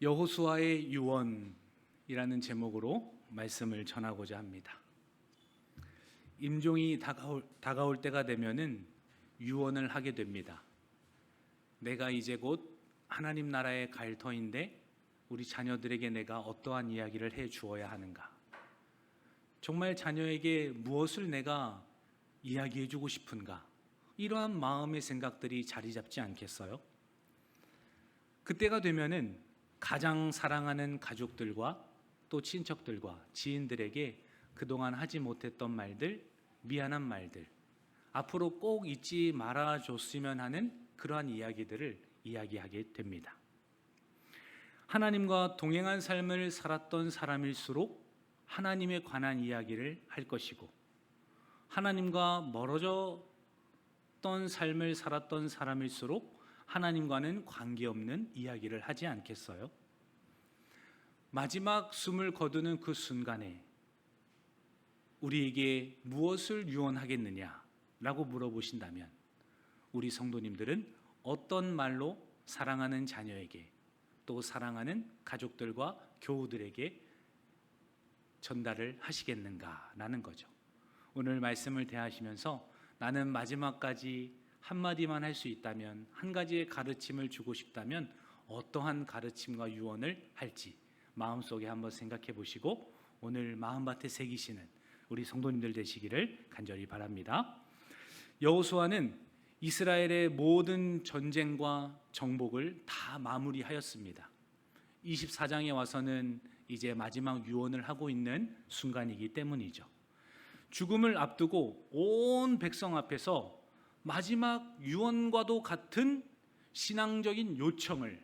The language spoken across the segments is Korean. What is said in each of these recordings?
여호수아의 유언이라는 제목으로 말씀을 전하고자 합니다. 임종이 다가올 때가 되면은 유언을 하게 됩니다. 내가 이제 곧 하나님 나라에 갈 터인데 우리 자녀들에게 내가 어떠한 이야기를 해 주어야 하는가? 정말 자녀에게 무엇을 내가 이야기해 주고 싶은가? 이러한 마음의 생각들이 자리 잡지 않겠어요? 그때가 되면은 가장 사랑하는 가족들과 또 친척들과 지인들에게 그동안 하지 못했던 말들, 미안한 말들, 앞으로 꼭 잊지 말아줬으면 하는 그러한 이야기들을 이야기하게 됩니다. 하나님과 동행한 삶을 살았던 사람일수록 하나님에 관한 이야기를 할 것이고, 하나님과 멀어졌던 삶을 살았던 사람일수록 하나님과는 관계없는 이야기를 하지 않겠어요? 마지막 숨을 거두는 그 순간에 우리에게 무엇을 유언하겠느냐라고 물어보신다면 우리 성도님들은 어떤 말로 사랑하는 자녀에게 또 사랑하는 가족들과 교우들에게 전달을 하시겠는가라는 거죠. 오늘 말씀을 대하시면서 나는 마지막까지 한마디만 할 수 있다면, 한 가지의 가르침을 주고 싶다면 어떠한 가르침과 유언을 할지 마음속에 한번 생각해 보시고 오늘 마음밭에 새기시는 우리 성도님들 되시기를 간절히 바랍니다. 여호수아는 이스라엘의 모든 전쟁과 정복을 다 마무리하였습니다. 24장에 와서는 이제 마지막 유언을 하고 있는 순간이기 때문이죠. 죽음을 앞두고 온 백성 앞에서 마지막 유언과도 같은 신앙적인 요청을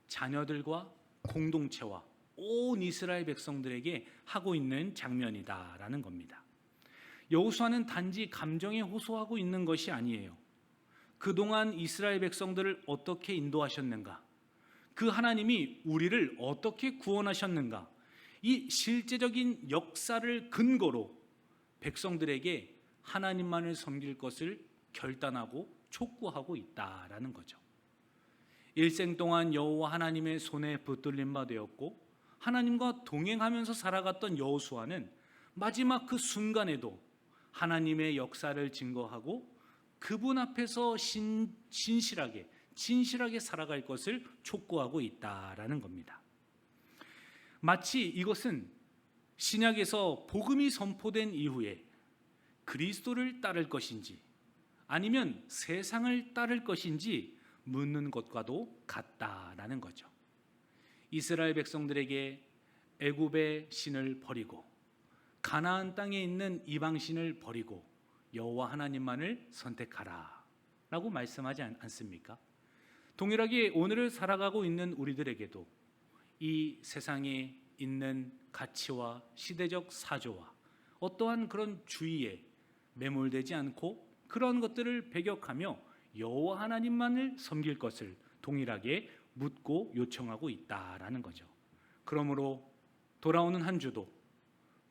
자녀들과 공동체와 온 이스라엘 백성들에게 하고 있는 장면이다라는 겁니다. 여호수아는 단지 감정에 호소하고 있는 것이 아니에요. 그동안 이스라엘 백성들을 어떻게 인도하셨는가? 그 하나님이 우리를 어떻게 구원하셨는가? 이 실제적인 역사를 근거로 백성들에게 하나님만을 섬길 것을 결단하고 촉구하고 있다라는 거죠. 일생 동안 여호와 하나님의 손에 붙들린 바 되었고 하나님과 동행하면서 살아갔던 여호수아는 마지막 그 순간에도 하나님의 역사를 증거하고 그분 앞에서 진실하게 살아갈 것을 촉구하고 있다라는 겁니다. 마치 이것은 신약에서 복음이 선포된 이후에 그리스도를 따를 것인지 아니면 세상을 따를 것인지 묻는 것과도 같다라는 거죠. 이스라엘 백성들에게 애굽의 신을 버리고 가나안 땅에 있는 이방 신을 버리고 여호와 하나님만을 선택하라 라고 말씀하지 않습니까? 동일하게 오늘을 살아가고 있는 우리들에게도 이 세상에 있는 가치와 시대적 사조와 어떠한 그런 주의에 매몰되지 않고 그런 것들을 배격하며 여호와 하나님만을 섬길 것을 동일하게 묻고 요청하고 있다라는 거죠. 그러므로 돌아오는 한 주도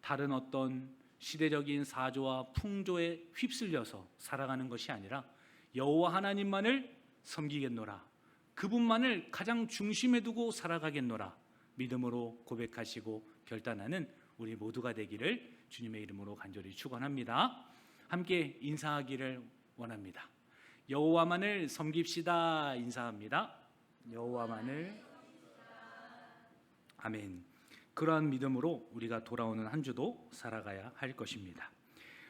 다른 어떤 시대적인 사조와 풍조에 휩쓸려서 살아가는 것이 아니라 여호와 하나님만을 섬기겠노라, 그분만을 가장 중심에 두고 살아가겠노라 믿음으로 고백하시고 결단하는 우리 모두가 되기를 주님의 이름으로 간절히 축원합니다. 함께 인사하기를 원합니다. 여호와만을 섬깁시다. 인사합니다. 여호와만을. 아멘. 그러한 믿음으로 우리가 돌아오는 한 주도 살아가야 할 것입니다.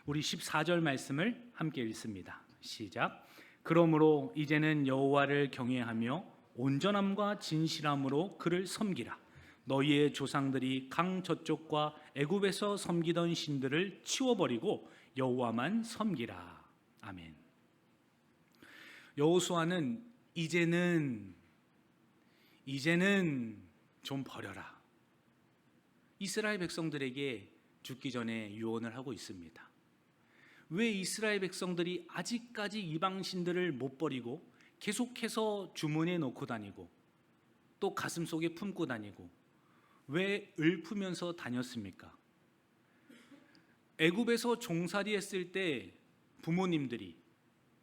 우리 14절 말씀을 함께 읽습니다. 시작. 그러므로 이제는 여호와를 경외하며 온전함과 진실함으로 그를 섬기라. 너희의 조상들이 강 저쪽과 애굽에서 섬기던 신들을 치워버리고 여호와만 섬기라. 아멘. 여호수아는 이제는 좀 버려라. 이스라엘 백성들에게 죽기 전에 유언을 하고 있습니다. 왜 이스라엘 백성들이 아직까지 이방 신들을 못 버리고 계속해서 주머니에 넣고 다니고 또 가슴속에 품고 다니고 왜 읊으면서 다녔습니까? 애굽에서 종살이 했을 때 부모님들이,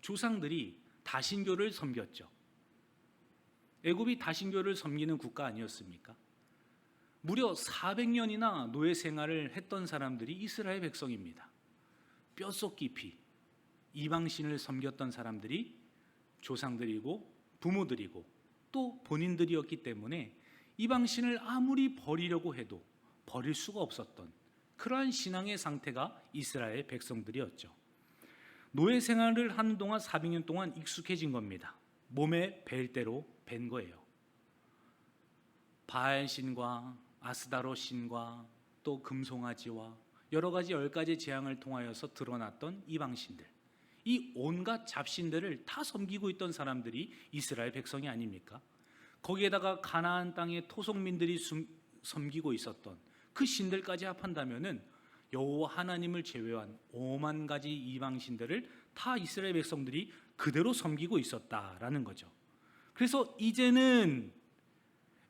조상들이 다신교를 섬겼죠. 애굽이 다신교를 섬기는 국가 아니었습니까? 무려 400년이나 노예 생활을 했던 사람들이 이스라엘 백성입니다. 뼛속 깊이 이방신을 섬겼던 사람들이 조상들이고 부모들이고 또 본인들이었기 때문에 이방신을 아무리 버리려고 해도 버릴 수가 없었던 그러한 신앙의 상태가 이스라엘 백성들이었죠. 노예 생활을 하는 동안 400년 동안 익숙해진 겁니다. 몸에 벨 대로 벤 거예요. 바알 신과 아스다로 신과 또 금송아지와 여러 가지 10가지 재앙을 통하여서 드러났던 이방신들, 이 온갖 잡신들을 다 섬기고 있던 사람들이 이스라엘 백성이 아닙니까? 거기에다가 가나안 땅의 토속민들이 섬기고 있었던 그 신들까지 합한다면은 여호와 하나님을 제외한 5만 가지 이방신들을 다 이스라엘 백성들이 그대로 섬기고 있었다라는 거죠. 그래서 이제는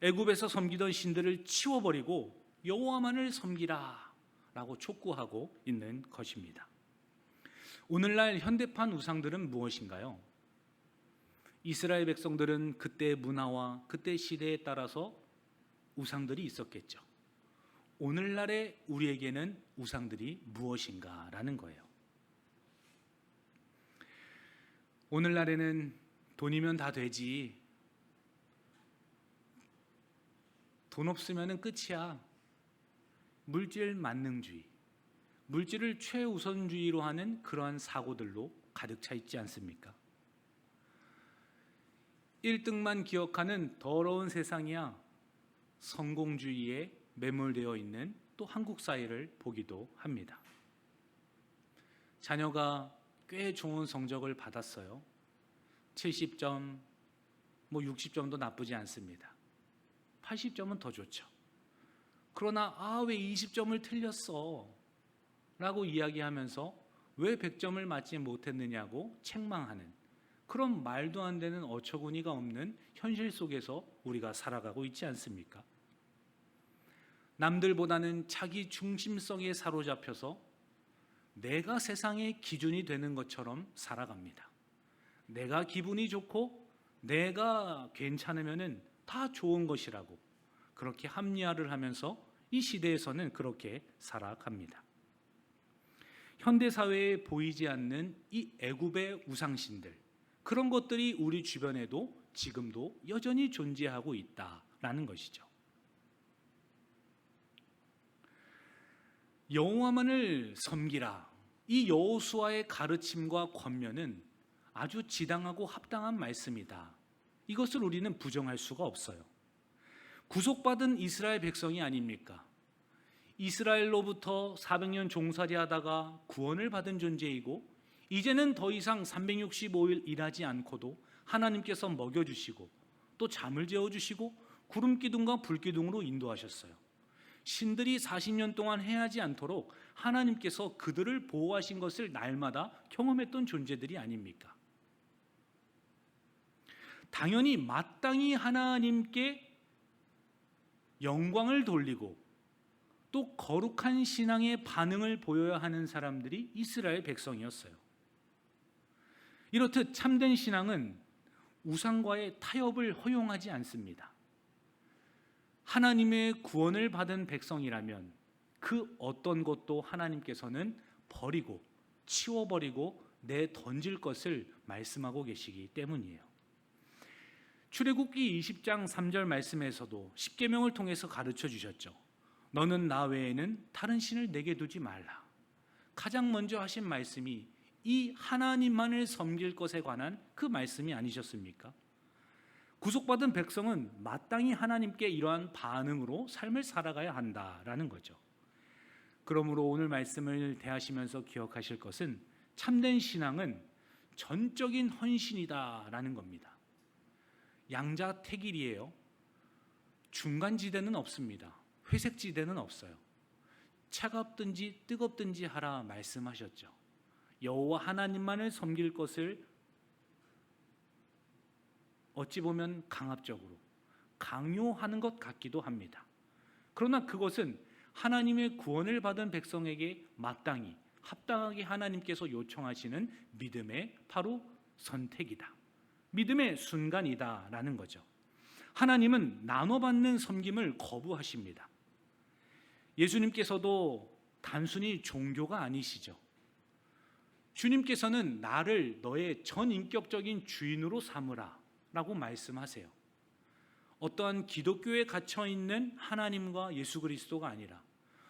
애굽에서 섬기던 신들을 치워버리고 여호와만을 섬기라라고 촉구하고 있는 것입니다. 오늘날 현대판 우상들은 무엇인가요? 이스라엘 백성들은 그때의 문화와 그때 시대에 따라서 우상들이 있었겠죠. 오늘날의 우리에게는 우상들이 무엇인가라는 거예요. 오늘날에는 돈이면 다 되지, 돈 없으면 끝이야, 물질 만능주의, 물질을 최우선주의로 하는 그러한 사고들로 가득 차 있지 않습니까? 1등만 기억하는 더러운 세상이야 성공주의에 매몰되어 있는 또 한국 사회를 보기도 합니다. 자녀가 꽤 좋은 성적을 받았어요. 70점, 60점도 나쁘지 않습니다. 80점은 더 좋죠. 그러나 왜 20점을 틀렸어? 라고 이야기하면서 왜 100점을 맞지 못했느냐고 책망하는 그런 말도 안 되는 어처구니가 없는 현실 속에서 우리가 살아가고 있지 않습니까? 남들보다는 자기 중심성에 사로잡혀서 내가 세상의 기준이 되는 것처럼 살아갑니다. 내가 기분이 좋고 내가 괜찮으면 다 좋은 것이라고 그렇게 합리화를 하면서 이 시대에서는 그렇게 살아갑니다. 현대사회에 보이지 않는 이 애굽의 우상신들, 그런 것들이 우리 주변에도 지금도 여전히 존재하고 있다라는 것이죠. 여호와만을 섬기라, 이 여호수아의 가르침과 권면은 아주 지당하고 합당한 말씀이다. 이것을 우리는 부정할 수가 없어요. 구속받은 이스라엘 백성이 아닙니까? 이스라엘로부터 400년 종살이하다가 구원을 받은 존재이고 이제는 더 이상 365일 일하지 않고도 하나님께서 먹여주시고 또 잠을 재워주시고 구름기둥과 불기둥으로 인도하셨어요. 신들이 40년 동안 해하지 않도록 하나님께서 그들을 보호하신 것을 날마다 경험했던 존재들이 아닙니까? 당연히 마땅히 하나님께 영광을 돌리고 또 거룩한 신앙의 반응을 보여야 하는 사람들이 이스라엘 백성이었어요. 이렇듯 참된 신앙은 우상과의 타협을 허용하지 않습니다. 하나님의 구원을 받은 백성이라면 그 어떤 것도 하나님께서는 버리고 치워버리고 내던질 것을 말씀하고 계시기 때문이에요. 출애굽기 20장 3절 말씀에서도 십계명을 통해서 가르쳐 주셨죠. 너는 나 외에는 다른 신을 내게 두지 말라. 가장 먼저 하신 말씀이 이 하나님만을 섬길 것에 관한 그 말씀이 아니셨습니까? 구속받은 백성은 마땅히 하나님께 이러한 반응으로 삶을 살아가야 한다라는 거죠. 그러므로 오늘 말씀을 대하시면서 기억하실 것은 참된 신앙은 전적인 헌신이다라는 겁니다. 양자택일이에요. 중간지대는 없습니다. 회색지대는 없어요. 차갑든지 뜨겁든지 하라 말씀하셨죠. 여호와 하나님만을 섬길 것을 어찌 보면 강압적으로 강요하는 것 같기도 합니다. 그러나 그것은 하나님의 구원을 받은 백성에게 마땅히 합당하게 하나님께서 요청하시는 믿음의 바로 선택이다. 믿음의 순간이다라는 거죠. 하나님은 나눠받는 섬김을 거부하십니다. 예수님께서도 단순히 종교가 아니시죠. 주님께서는 나를 너의 전인격적인 주인으로 삼으라 라고 말씀하세요. 어떠한 기독교에 갇혀 있는 하나님과 예수 그리스도가 아니라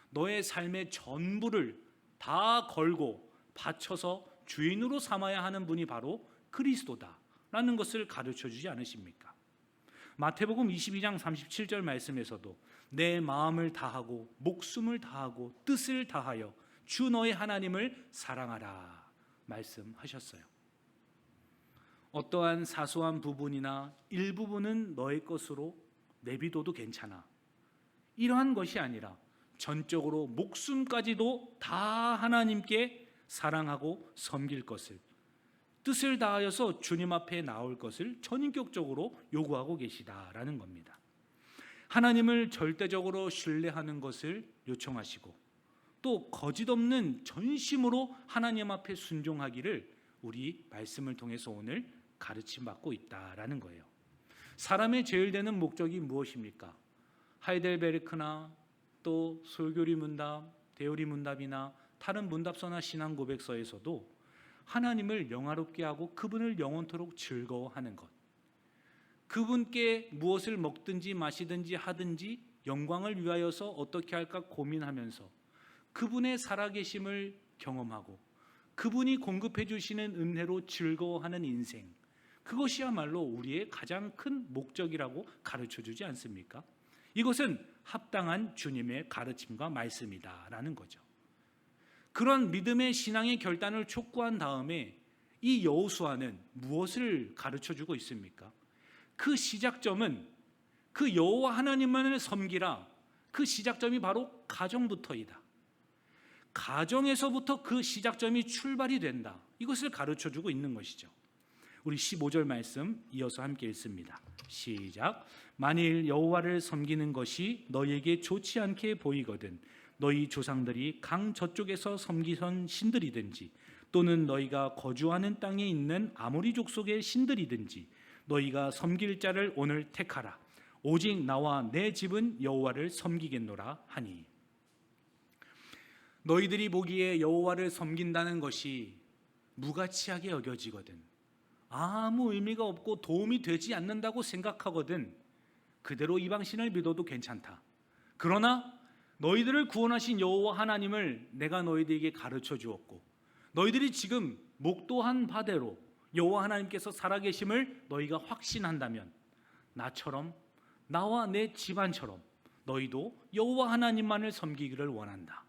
너의 삶의 전부를 다 걸고 바쳐서 주인으로 삼아야 하는 분이 바로 그리스도다라는 것을 가르쳐 주지 않으십니까? 마태복음 22장 37절 말씀에서도 내 마음을 다하고 목숨을 다하고 뜻을 다하여 주 너의 하나님을 사랑하라 말씀하셨어요. 어떠한 사소한 부분이나 일부분은 너의 것으로 내비둬도 괜찮아, 이러한 것이 아니라 전적으로 목숨까지도 다 하나님께 사랑하고 섬길 것을, 뜻을 다하여서 주님 앞에 나올 것을 전인격적으로 요구하고 계시다라는 겁니다. 하나님을 절대적으로 신뢰하는 것을 요청하시고 또 거짓없는 전심으로 하나님 앞에 순종하기를 우리 말씀을 통해서 오늘 가르침받고 있다라는 거예요. 사람의 제일되는 목적이 무엇입니까? 하이델베르크나 또 솔교리 문답, 데오리 문답이나 다른 문답서나 신앙 고백서에서도 하나님을 영화롭게 하고 그분을 영원토록 즐거워하는 것, 그분께 무엇을 먹든지 마시든지 하든지 영광을 위하여서 어떻게 할까 고민하면서 그분의 살아계심을 경험하고 그분이 공급해 주시는 은혜로 즐거워하는 인생, 그것이야말로 우리의 가장 큰 목적이라고 가르쳐 주지 않습니까? 이것은 합당한 주님의 가르침과 말씀이다라는 거죠. 그런 믿음의 신앙의 결단을 촉구한 다음에 이 여호수아는 무엇을 가르쳐 주고 있습니까? 그 시작점은 그 여호와 하나님만을 섬기라, 그 시작점이 바로 가정부터이다. 가정에서부터 그 시작점이 출발이 된다. 이것을 가르쳐 주고 있는 것이죠. 우리 15절 말씀 이어서 함께 읽습니다. 시작. 만일 여호와를 섬기는 것이 너희에게 좋지 않게 보이거든 너희 조상들이 강 저쪽에서 섬기던 신들이든지 또는 너희가 거주하는 땅에 있는 아모리 족속의 신들이든지 너희가 섬길 자를 오늘 택하라. 오직 나와 내 집은 여호와를 섬기겠노라 하니. 너희들이 보기에 여호와를 섬긴다는 것이 무가치하게 여겨지거든, 아무 의미가 없고 도움이 되지 않는다고 생각하거든 그대로 이방신을 믿어도 괜찮다. 그러나 너희들을 구원하신 여호와 하나님을 내가 너희들에게 가르쳐 주었고 너희들이 지금 목도한 바대로 여호와 하나님께서 살아계심을 너희가 확신한다면 나처럼, 나와 내 집안처럼 너희도 여호와 하나님만을 섬기기를 원한다.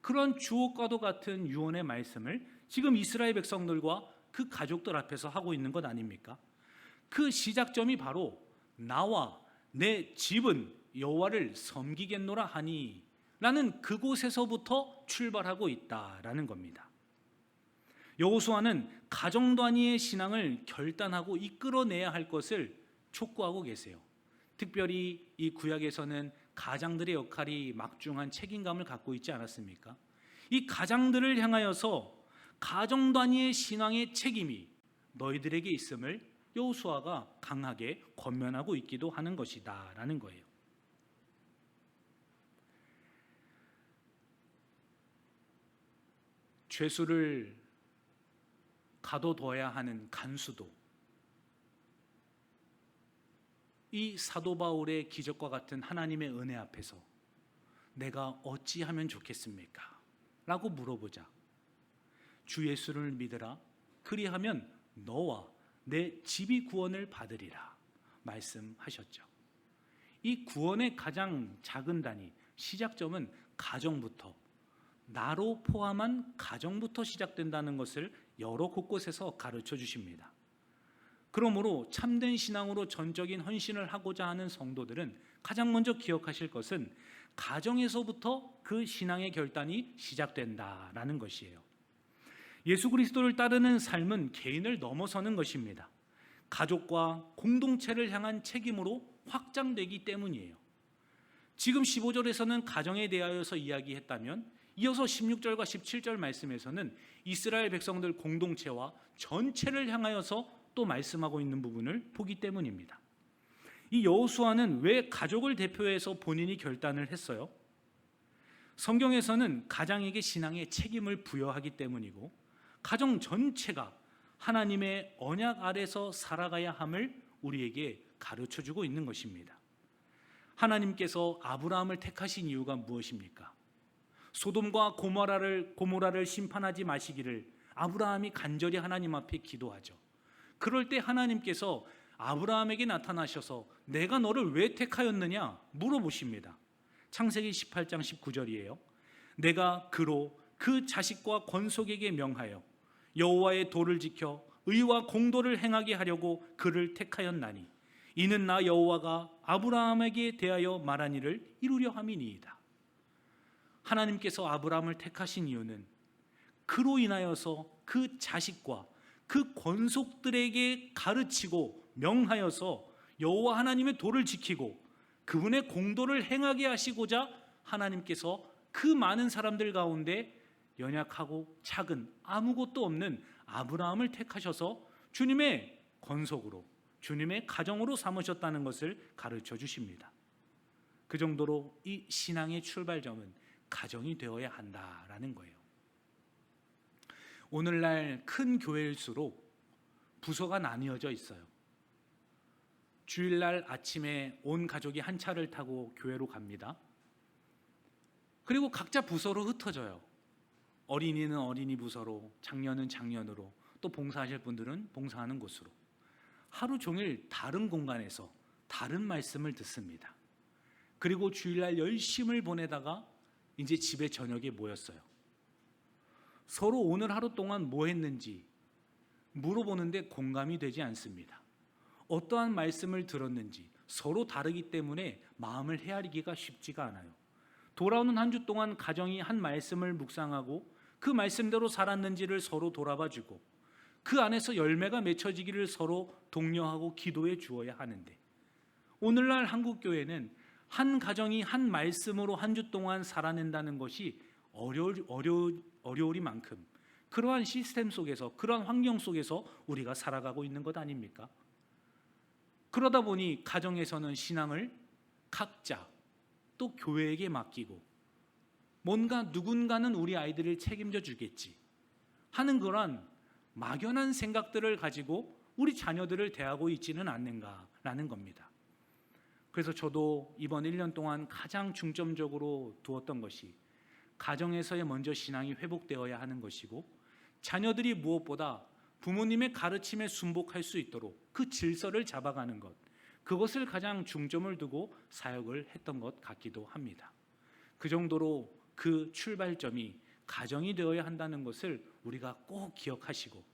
그런 주옥과도 같은 유언의 말씀을 지금 이스라엘 백성들과 그 가족들 앞에서 하고 있는 것 아닙니까? 그 시작점이 바로 나와 내 집은 여호와를 섬기겠노라 하니 라는 그곳에서부터 출발하고 있다라는 겁니다. 여호수아는 가정 단위의 신앙을 결단하고 이끌어내야 할 것을 촉구하고 계세요. 특별히 이 구약에서는 가장들의 역할이 막중한 책임감을 갖고 있지 않았습니까? 이 가장들을 향하여서 가정 단위의 신앙의 책임이 너희들에게 있음을 여호수아가 강하게 권면하고 있기도 하는 것이다 라는 거예요. 죄수를 가둬둬야 하는 간수도 이 사도 바울의 기적과 같은 하나님의 은혜 앞에서 내가 어찌하면 좋겠습니까? 라고 물어보자 주 예수를 믿으라, 그리하면 너와 내 집이 구원을 받으리라 말씀하셨죠. 이 구원의 가장 작은 단위, 시작점은 가정부터, 나로 포함한 가정부터 시작된다는 것을 여러 곳곳에서 가르쳐 주십니다. 그러므로 참된 신앙으로 전적인 헌신을 하고자 하는 성도들은 가장 먼저 기억하실 것은 가정에서부터 그 신앙의 결단이 시작된다라는 것이에요. 예수 그리스도를 따르는 삶은 개인을 넘어서는 것입니다. 가족과 공동체를 향한 책임으로 확장되기 때문이에요. 지금 15절에서는 가정에 대하여서 이야기했다면 이어서 16절과 17절 말씀에서는 이스라엘 백성들 공동체와 전체를 향하여서 또 말씀하고 있는 부분을 보기 때문입니다. 이 여호수아는 왜 가족을 대표해서 본인이 결단을 했어요? 성경에서는 가장에게 신앙의 책임을 부여하기 때문이고 가정 전체가 하나님의 언약 아래서 살아가야 함을 우리에게 가르쳐주고 있는 것입니다. 하나님께서 아브라함을 택하신 이유가 무엇입니까? 소돔과 고모라를 심판하지 마시기를 아브라함이 간절히 하나님 앞에 기도하죠. 그럴 때 하나님께서 아브라함에게 나타나셔서 내가 너를 왜 택하였느냐 물어보십니다. 창세기 18장 19절이에요. 내가 그로 그 자식과 권속에게 명하여 여호와의 도를 지켜 의와 공도를 행하게 하려고 그를 택하였나니 이는 나 여호와가 아브라함에게 대하여 말한 일을 이루려 함이니이다. 하나님께서 아브라함을 택하신 이유는 그로 인하여서 그 자식과 그 권속들에게 가르치고 명하여서 여호와 하나님의 도를 지키고 그분의 공도를 행하게 하시고자 하나님께서 그 많은 사람들 가운데 연약하고 작은 아무것도 없는 아브라함을 택하셔서 주님의 권속으로 주님의 가정으로 삼으셨다는 것을 가르쳐 주십니다. 그 정도로 이 신앙의 출발점은 가정이 되어야 한다라는 거예요. 오늘날 큰 교회일수록 부서가 나뉘어져 있어요. 주일날 아침에 온 가족이 한 차를 타고 교회로 갑니다. 그리고 각자 부서로 흩어져요. 어린이는 어린이 부서로, 장년은 장년으로, 또 봉사하실 분들은 봉사하는 곳으로. 하루 종일 다른 공간에서 다른 말씀을 듣습니다. 그리고 주일날 열심을 보내다가 이제 집에 저녁에 모였어요. 서로 오늘 하루 동안 뭐 했는지 물어보는데 공감이 되지 않습니다. 어떠한 말씀을 들었는지 서로 다르기 때문에 마음을 헤아리기가 쉽지가 않아요. 돌아오는 한 주 동안 가정이 한 말씀을 묵상하고 그 말씀대로 살았는지를 서로 돌아봐주고 그 안에서 열매가 맺혀지기를 서로 독려하고 기도해 주어야 하는데 오늘날 한국교회는 한 가정이 한 말씀으로 한 주 동안 살아낸다는 것이 어려우리만큼 그러한 시스템 속에서 그러한 환경 속에서 우리가 살아가고 있는 것 아닙니까? 그러다 보니 가정에서는 신앙을 각자 또 교회에게 맡기고 뭔가 누군가는 우리 아이들을 책임져 주겠지 하는 그런 막연한 생각들을 가지고 우리 자녀들을 대하고 있지는 않는가라는 겁니다. 그래서 저도 이번 1년 동안 가장 중점적으로 두었던 것이 가정에서의 먼저 신앙이 회복되어야 하는 것이고 자녀들이 무엇보다 부모님의 가르침에 순복할 수 있도록 그 질서를 잡아가는 것, 그것을 가장 중점을 두고 사역을 했던 것 같기도 합니다. 그 정도로 그 출발점이 가정이 되어야 한다는 것을 우리가 꼭 기억하시고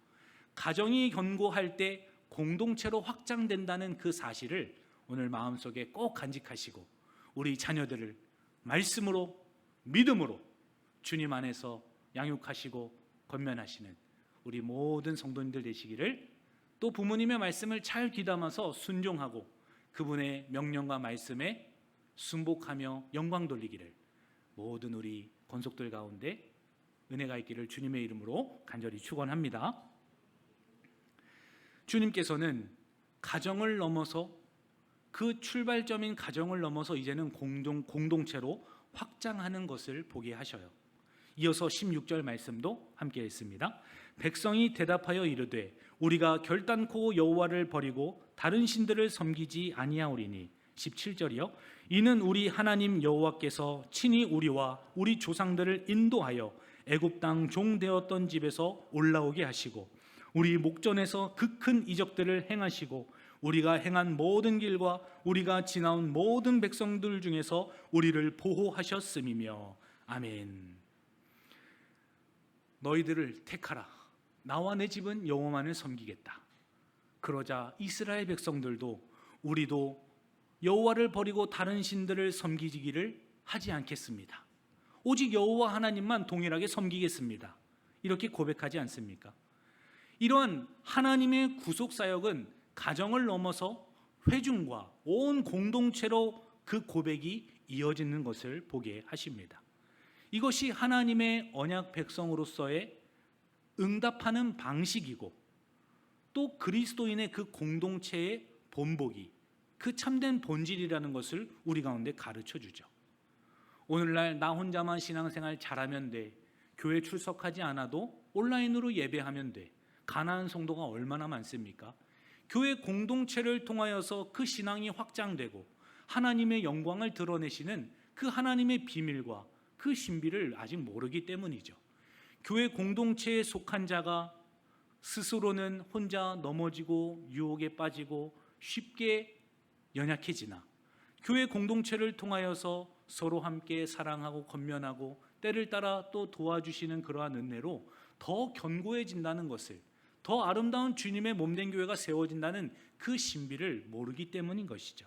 가정이 견고할 때 공동체로 확장된다는 그 사실을 오늘 마음속에 꼭 간직하시고 우리 자녀들을 말씀으로 믿음으로 주님 안에서 양육하시고 건면하시는 우리 모든 성도님들 되시기를, 또 부모님의 말씀을 잘 귀담아서 순종하고 그분의 명령과 말씀에 순복하며 영광 돌리기를 모든 우리 권속들 가운데 은혜가 있기를 주님의 이름으로 간절히 축원합니다. 주님께서는 가정을 넘어서 그 출발점인 가정을 넘어서 이제는 공동체로 확장하는 것을 보게 하셔요. 이어서 16절 말씀도 함께 읽습니다. 백성이 대답하여 이르되 우리가 결단코 여호와를 버리고 다른 신들을 섬기지 아니하오리니. 17절이요. 이는 우리 하나님 여호와께서 친히 우리와 우리 조상들을 인도하여 애굽 땅 종 되었던 집에서 올라오게 하시고 우리 목전에서 그 큰 이적들을 행하시고 우리가 행한 모든 길과 우리가 지나온 모든 백성들 중에서 우리를 보호하셨음이며. 아멘. 너희들을 택하라. 나와 내 집은 여호와만을 섬기겠다. 그러자 이스라엘 백성들도 우리도 여호와를 버리고 다른 신들을 섬기기를 하지 않겠습니다. 오직 여호와 하나님만 동일하게 섬기겠습니다. 이렇게 고백하지 않습니까? 이러한 하나님의 구속 사역은 가정을 넘어서 회중과 온 공동체로 그 고백이 이어지는 것을 보게 하십니다. 이것이 하나님의 언약 백성으로서의 응답하는 방식이고 또 그리스도인의 그 공동체의 본보기, 그 참된 본질이라는 것을 우리 가운데 가르쳐 주죠. 오늘날 나 혼자만 신앙생활 잘하면 돼, 교회 출석하지 않아도 온라인으로 예배하면 돼, 가난한 성도가 얼마나 많습니까? 교회 공동체를 통하여서 그 신앙이 확장되고 하나님의 영광을 드러내시는 그 하나님의 비밀과 그 신비를 아직 모르기 때문이죠. 교회 공동체에 속한 자가 스스로는 혼자 넘어지고 유혹에 빠지고 쉽게 연약해지나, 교회 공동체를 통하여서 서로 함께 사랑하고 권면하고 때를 따라 또 도와주시는 그러한 은혜로 더 견고해진다는 것을, 더 아름다운 주님의 몸된 교회가 세워진다는 그 신비를 모르기 때문인 것이죠.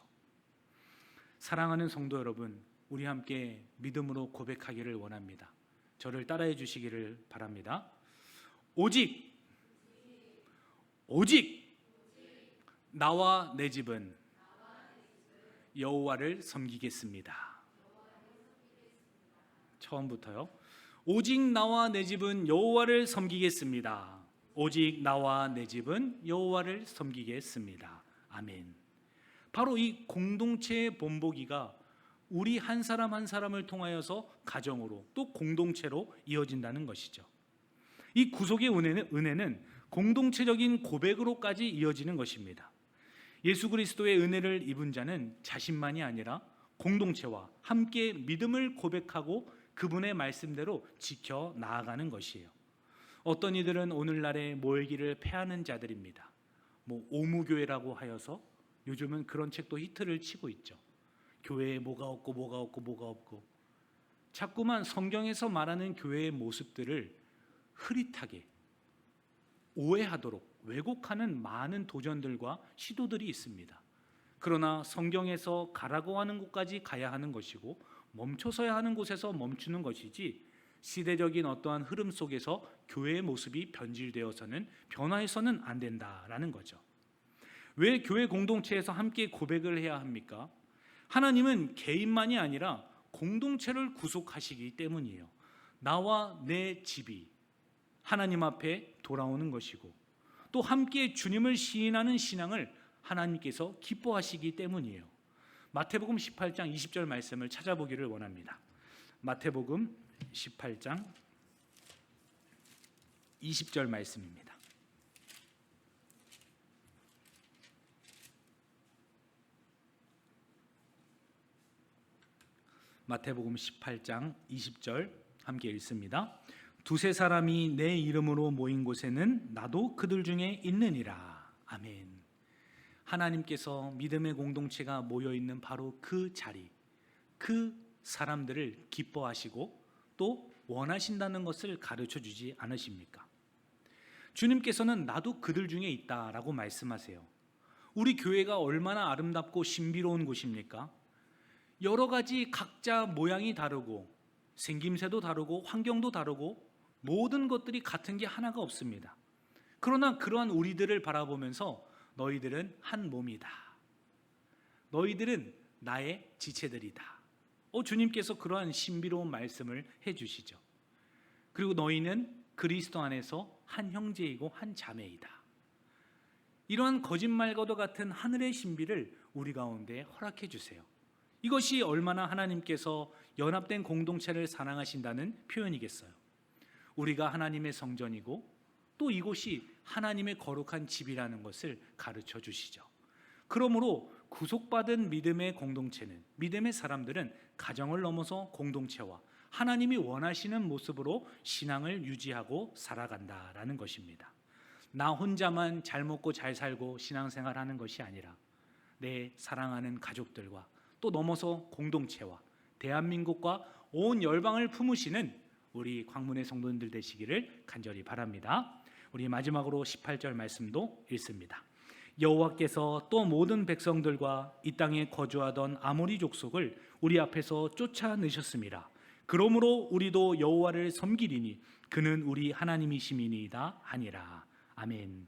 사랑하는 성도 여러분, 우리 함께 믿음으로 고백하기를 원합니다. 저를 따라해 주시기를 바랍니다. 오직 나와 내 집은 여호와를 섬기겠습니다. 처음부터요. 오직 나와 내 집은 여호와를 섬기겠습니다. 오직 나와 내 집은 여호와를 섬기겠습니다. 아멘. 바로 이 공동체의 본보기가 우리 한 사람 한 사람을 통하여서 가정으로 또 공동체로 이어진다는 것이죠. 이 구속의 은혜는 공동체적인 고백으로까지 이어지는 것입니다. 예수 그리스도의 은혜를 입은 자는 자신만이 아니라 공동체와 함께 믿음을 고백하고 그분의 말씀대로 지켜 나아가는 것이에요. 어떤 이들은 오늘날의 모이기를 패하는 자들입니다. 오무교회라고 하여서 요즘은 그런 책도 히트를 치고 있죠. 교회에 뭐가 없고 자꾸만 성경에서 말하는 교회의 모습들을 흐릿하게 오해하도록 왜곡하는 많은 도전들과 시도들이 있습니다. 그러나 성경에서 가라고 하는 곳까지 가야 하는 것이고 멈춰서야 하는 곳에서 멈추는 것이지, 시대적인 어떠한 흐름 속에서 교회의 모습이 변질되어서는 변화해서는 안 된다라는 거죠. 왜 교회 공동체에서 함께 고백을 해야 합니까? 하나님은 개인만이 아니라 공동체를 구속하시기 때문이에요. 나와 내 집이 하나님 앞에 돌아오는 것이고 또 함께 주님을 시인하는 신앙을 하나님께서 기뻐하시기 때문이에요. 마태복음 18장 20절 말씀을 찾아보기를 원합니다. 마태복음 18장 20절 말씀입니다. 마태복음 18장 20절 함께 읽습니다. 두세 사람이 내 이름으로 모인 곳에는 나도 그들 중에 있느니라. 아멘. 하나님께서 믿음의 공동체가 모여있는 바로 그 자리, 그 사람들을 기뻐하시고 또 원하신다는 것을 가르쳐 주지 않으십니까? 주님께서는 나도 그들 중에 있다라고 말씀하세요. 우리 교회가 얼마나 아름답고 신비로운 곳입니까? 여러 가지 각자 모양이 다르고 생김새도 다르고 환경도 다르고 모든 것들이 같은 게 하나가 없습니다. 그러나 그러한 우리들을 바라보면서 너희들은 한 몸이다. 너희들은 나의 지체들이다. 주님께서 그러한 신비로운 말씀을 해주시죠. 그리고 너희는 그리스도 안에서 한 형제이고 한 자매이다. 이러한 거짓말과도 같은 하늘의 신비를 우리 가운데 허락해 주세요. 이것이 얼마나 하나님께서 연합된 공동체를 사랑하신다는 표현이겠어요. 우리가 하나님의 성전이고 또 이곳이 하나님의 거룩한 집이라는 것을 가르쳐 주시죠. 그러므로 구속받은 믿음의 공동체는, 믿음의 사람들은 가정을 넘어서 공동체와 하나님이 원하시는 모습으로 신앙을 유지하고 살아간다라는 것입니다. 나 혼자만 잘 먹고 잘 살고 신앙생활하는 것이 아니라 내 사랑하는 가족들과 또 넘어서 공동체와 대한민국과 온 열방을 품으시는 우리 광문의 성도님들 되시기를 간절히 바랍니다. 우리 마지막으로 18절 말씀도 읽습니다. 여호와께서 또 모든 백성들과 이 땅에 거주하던 아모리 족속을 우리 앞에서 쫓아내셨습니다. 그러므로 우리도 여호와를 섬기리니 그는 우리 하나님이심이니이다 하니라. 아멘.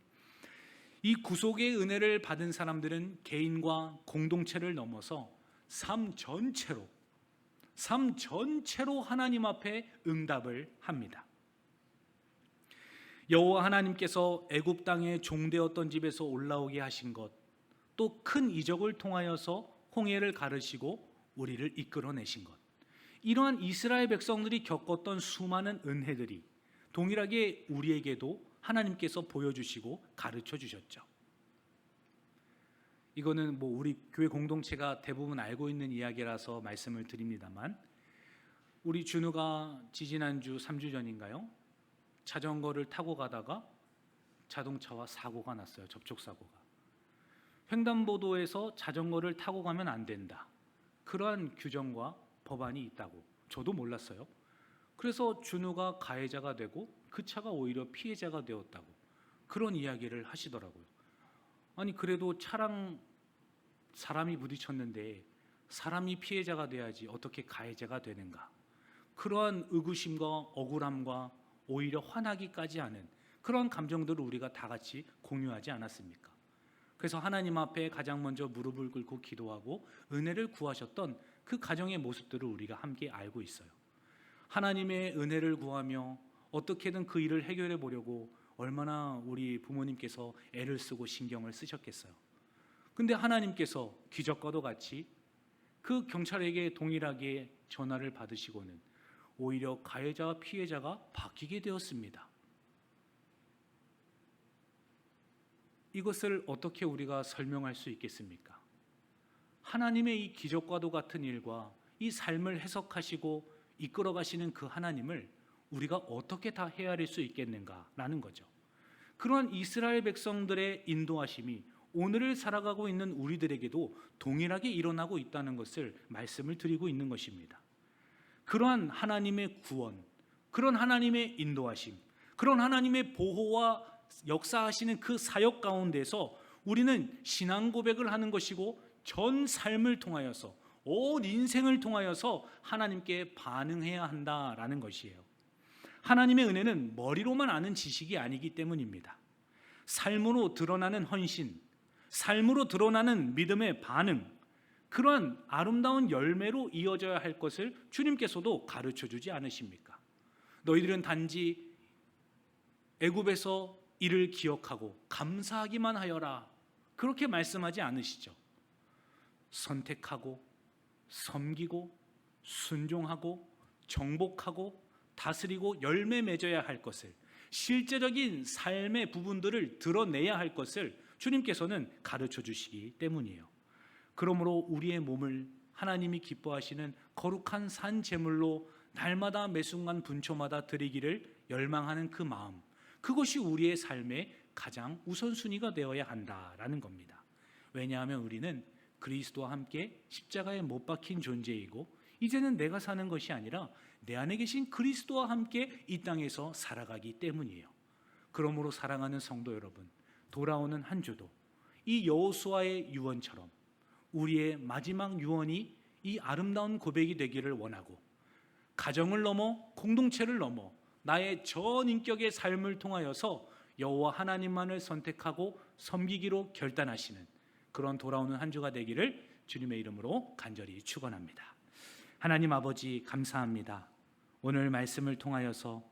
이 구속의 은혜를 받은 사람들은 개인과 공동체를 넘어서 삶 전체로 하나님 앞에 응답을 합니다. 여호와 하나님께서 애굽 땅에 종되었던 집에서 올라오게 하신 것, 또 큰 이적을 통하여서 홍해를 가르시고 우리를 이끌어내신 것, 이러한 이스라엘 백성들이 겪었던 수많은 은혜들이 동일하게 우리에게도 하나님께서 보여주시고 가르쳐 주셨죠. 이거는 우리 교회 공동체가 대부분 알고 있는 이야기라서 말씀을 드립니다만, 우리 준우가 지지난주 3주 전인가요? 자전거를 타고 가다가 자동차와 사고가 났어요. 접촉사고가. 횡단보도에서 자전거를 타고 가면 안 된다, 그러한 규정과 법안이 있다고 저도 몰랐어요. 그래서 준우가 가해자가 되고 그 차가 오히려 피해자가 되었다고 그런 이야기를 하시더라고요. 아니, 그래도 차랑 사람이 부딪혔는데 사람이 피해자가 돼야지 어떻게 가해자가 되는가, 그러한 의구심과 억울함과 오히려 화나기까지 하는 그런 감정들을 우리가 다 같이 공유하지 않았습니까? 그래서 하나님 앞에 가장 먼저 무릎을 꿇고 기도하고 은혜를 구하셨던 그 가정의 모습들을 우리가 함께 알고 있어요. 하나님의 은혜를 구하며 어떻게든 그 일을 해결해 보려고 얼마나 우리 부모님께서 애를 쓰고 신경을 쓰셨겠어요. 근데 하나님께서 기적과도 같이 그 경찰에게 동일하게 전화를 받으시고는 오히려 가해자와 피해자가 바뀌게 되었습니다. 이것을 어떻게 우리가 설명할 수 있겠습니까? 하나님의 이 기적과도 같은 일과 이 삶을 해석하시고 이끌어 가시는 그 하나님을 우리가 어떻게 다 헤아릴 수 있겠는가라는 거죠. 그러한 이스라엘 백성들의 인도하심이 오늘을 살아가고 있는 우리들에게도 동일하게 일어나고 있다는 것을 말씀을 드리고 있는 것입니다. 그러한 하나님의 구원, 그런 하나님의 인도하심, 그런 하나님의 보호와 역사하시는 그 사역 가운데서 우리는 신앙 고백을 하는 것이고, 전 삶을 통하여서 온 인생을 통하여서 하나님께 반응해야 한다라는 것이에요. 하나님의 은혜는 머리로만 아는 지식이 아니기 때문입니다. 삶으로 드러나는 헌신, 삶으로 드러나는 믿음의 반응, 그러한 아름다운 열매로 이어져야 할 것을 주님께서도 가르쳐 주지 않으십니까? 너희들은 단지 애굽에서 이를 기억하고 감사하기만 하여라, 그렇게 말씀하지 않으시죠? 선택하고 섬기고 순종하고 정복하고 다스리고 열매 맺어야 할 것을, 실제적인 삶의 부분들을 드러내야 할 것을 주님께서는 가르쳐 주시기 때문이에요. 그러므로 우리의 몸을 하나님이 기뻐하시는 거룩한 산 제물로 날마다 매순간 분초마다 드리기를 열망하는 그 마음, 그것이 우리의 삶의 가장 우선순위가 되어야 한다라는 겁니다. 왜냐하면 우리는 그리스도와 함께 십자가에 못 박힌 존재이고, 이제는 내가 사는 것이 아니라 내 안에 계신 그리스도와 함께 이 땅에서 살아가기 때문이에요. 그러므로 사랑하는 성도 여러분, 돌아오는 한 주도 이 여호수아의 유언처럼 우리의 마지막 유언이 이 아름다운 고백이 되기를 원하고, 가정을 넘어 공동체를 넘어 나의 전 인격의 삶을 통하여서 여호와 하나님만을 선택하고 섬기기로 결단하시는 그런 돌아오는 한 주가 되기를 주님의 이름으로 간절히 축원합니다. 하나님 아버지, 감사합니다. 오늘 말씀을 통하여서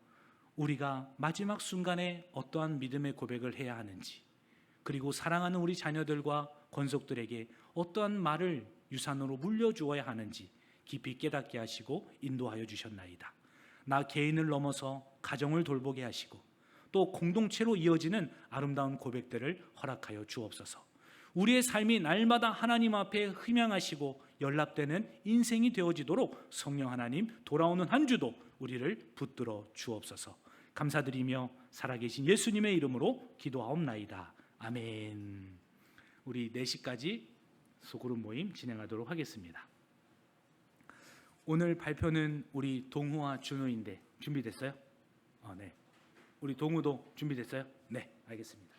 우리가 마지막 순간에 어떠한 믿음의 고백을 해야 하는지, 그리고 사랑하는 우리 자녀들과 권속들에게 어떠한 말을 유산으로 물려주어야 하는지 깊이 깨닫게 하시고 인도하여 주셨나이다. 나 개인을 넘어서 가정을 돌보게 하시고 또 공동체로 이어지는 아름다운 고백들을 허락하여 주옵소서. 우리의 삶이 날마다 하나님 앞에 흠양하시고 연락되는 인생이 되어지도록 성령 하나님, 돌아오는 한 주도 우리를 붙들어 주옵소서. 감사드리며 살아계신 예수님의 이름으로 기도하옵나이다. 아멘. 우리 4시까지 소그룹 모임 진행하도록 하겠습니다. 오늘 발표는 우리 동우와 준우인데 준비됐어요? 네. 우리 동우도 준비됐어요? 네, 알겠습니다.